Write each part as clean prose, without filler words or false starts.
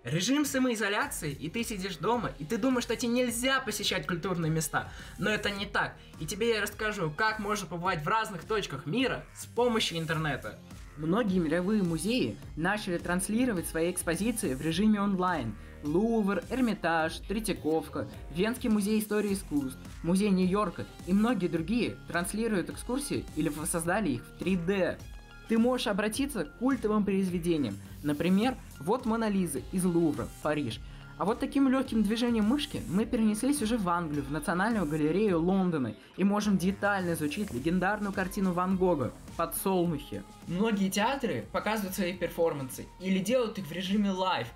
Режим самоизоляции, и ты сидишь дома, и ты думаешь, что тебе нельзя посещать культурные места. Но это не так. И тебе я расскажу, как можно побывать в разных точках мира с помощью интернета. Многие мировые музеи начали транслировать свои экспозиции в режиме онлайн. Лувр, Эрмитаж, Третьяковка, Венский музей истории искусств, Музей Нью-Йорка и многие другие транслируют экскурсии или воссоздали их в 3D. Ты можешь обратиться к культовым произведениям. Например, вот Мона Лиза из Лувра, Париж. А вот таким легким движением мышки мы перенеслись уже в Англию, в Национальную галерею Лондона, и можем детально изучить легендарную картину Ван Гога «Подсолнухи». Многие театры показывают свои перформансы или делают их в режиме лайв.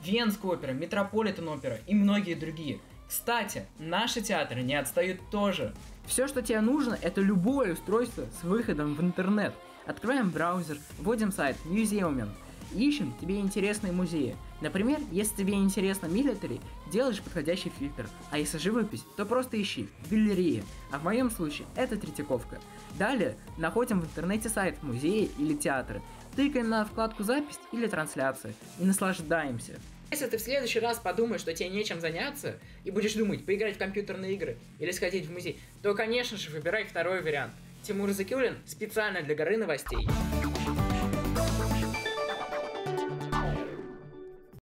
Венская опера, Метрополитен опера и многие другие. Кстати, наши театры не отстают тоже. Все, что тебе нужно, это любое устройство с выходом в интернет. Откроем браузер, вводим сайт Museum, ищем тебе интересные музеи. Например, если тебе интересно милитари, делаешь подходящий фильтр, а если живопись, то просто ищи в галерее, а в моем случае это Третьяковка. Далее находим в интернете сайт музея или театра, тыкаем на вкладку «Запись» или «Трансляция» и наслаждаемся. Если ты в следующий раз подумаешь, что тебе нечем заняться, и будешь думать, поиграть в компьютерные игры или сходить в музей, то, конечно же, выбирай второй вариант. Тимур Закиуллин специально для Горы новостей.